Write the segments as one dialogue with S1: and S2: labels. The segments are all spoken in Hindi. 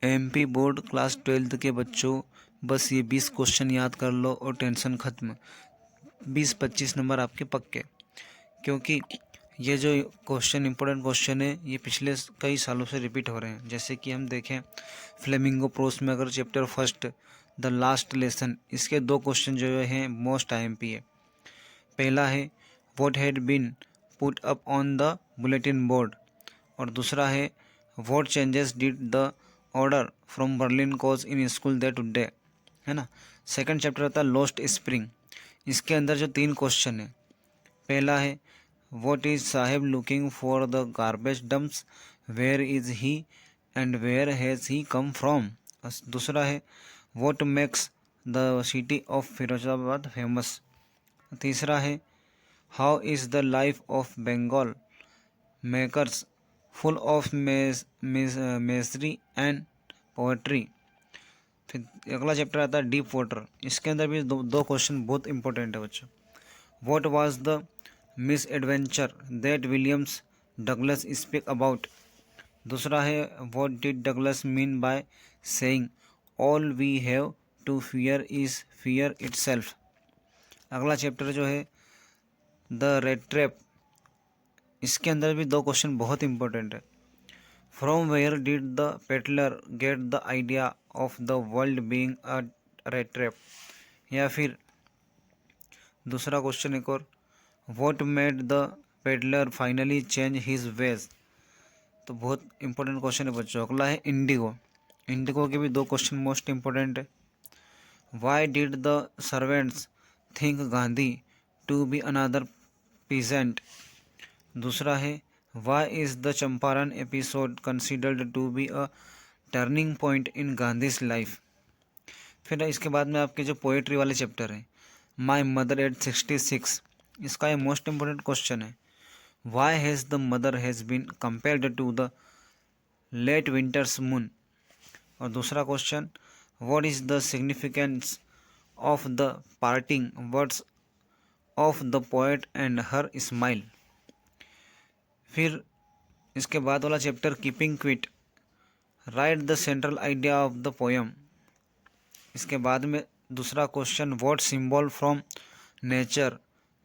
S1: एमपी बोर्ड क्लास 12th के बच्चों, बस ये 20 क्वेश्चन याद कर लो और टेंशन ख़त्म। 20-25 नंबर आपके पक्के, क्योंकि ये जो क्वेश्चन इंपॉर्टेंट क्वेश्चन है ये पिछले कई सालों से रिपीट हो रहे हैं। जैसे कि हम देखें फ्लेमिंगो प्रोस में अगर chapter first the last lesson, इसके 2 क्वेश्चन जो हैं मोस्ट आईएमपी है। पहला है what had been put up on the bulletin board, और दूसरा है what changes did the order from Berlin cause in school that day, है ना। सेकंड चैप्टर था लॉस्ट स्प्रिंग, इसके अंदर जो 3 क्वेश्चन है, पहला है what is Saheb looking for the garbage dumps, where is he and where has he come from. दूसरा है what makes the city of Firozabad famous. तीसरा है how is the life of bangle makers full of misery and poetry. फिर अगला चैप्टर आता है डीप वाटर, इसके अंदर भी दो क्वेश्चन बहुत इंपॉर्टेंट है बच्चों। What was the misadventure that Williams Douglas speak about. दूसरा है what did Douglas mean by saying all we have to fear is fear itself. अगला चैप्टर जो है द रेड ट्रैप, इसके अंदर भी 2 क्वेश्चन बहुत इंपॉर्टेंट है। From where did the peddler get the idea of the world being a rat trap. या फिर दूसरा क्वेश्चन एक और, what made the peddler finally change his ways. तो बहुत इंपॉर्टेंट क्वेश्चन है बच्चों। अगला है इंडिगो, इंडिगो के भी 2 क्वेश्चन मोस्ट इंपॉर्टेंट है। Why did the servants think Gandhi to be another peasant. दूसरा है why is the Champaran episode considered to be a turning point in Gandhi's life. फिर इसके बाद में आपके जो पोएट्री वाले चैप्टर हैं, माई मदर एट 66, इसका ये मोस्ट इंपॉर्टेंट क्वेश्चन है। Why has the mother has been compared to the late winter's moon. और दूसरा question what is the significance of the parting words of the poet and her smile. फिर इसके बाद वाला chapter keeping quiet, right the central idea of the poem. इसके बाद में दूसरा question what symbol from nature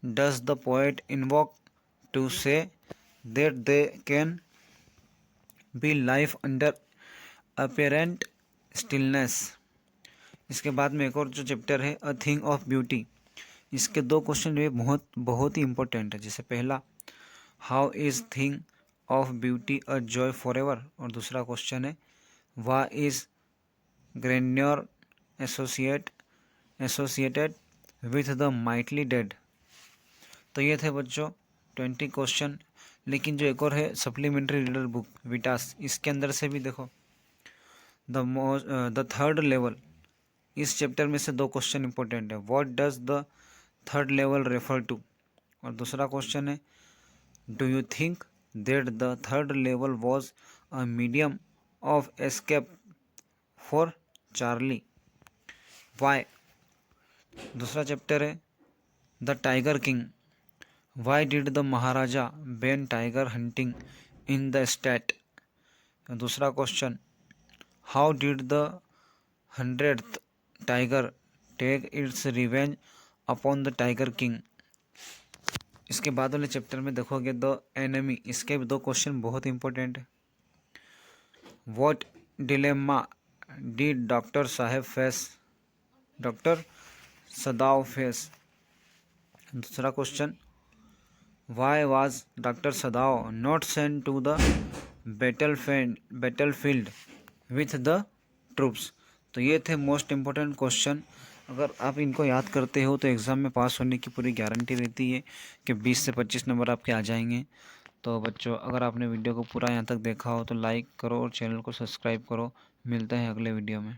S1: does the poet invoke to say that they can B life under apparent stillness. इसके बाद में एक और जो चैप्टर है अ थिंग ऑफ ब्यूटी, इसके 2 क्वेश्चन भी बहुत ही इंपॉर्टेंट है। जैसे पहला how is thing of beauty a joy for ever, और दूसरा क्वेश्चन है why is grandeur associated with the mighty dead. तो ये थे बच्चों 20 क्वेश्चन। लेकिन जो एक और है सप्लीमेंट्री रीडर बुक विटास, इसके अंदर से भी देखो द थर्ड लेवल, इस चैप्टर में से 2 क्वेश्चन इंपॉर्टेंट है। What does the third level refer to, और दूसरा क्वेश्चन है do you think that the third level was a medium of escape for Charlie. Why, दूसरा चैप्टर है the tiger king, why did the maharaja ban tiger hunting in the state. दूसरा question how did the 100th tiger take its revenge upon the tiger king. इसके बाद वाले चैप्टर में देखोगे द एनिमी, इसके भी 2 क्वेश्चन बहुत इंपॉर्टेंट है। व्हाट डिलेमा डिड डॉक्टर साहेब फेस, डॉक्टर सदाव फेस। दूसरा question why was doctor Sadao not sent to the battlefield with the troops. तो ये थे मोस्ट इंपॉर्टेंट क्वेश्चन। अगर आप इनको याद करते हो तो एग्ज़ाम में पास होने की पूरी गारंटी रहती है कि 20 से 25 नंबर आपके आ जाएंगे। तो बच्चों, अगर आपने वीडियो को पूरा यहाँ तक देखा हो तो लाइक करो और चैनल को सब्सक्राइब करो। मिलते हैं अगले वीडियो में।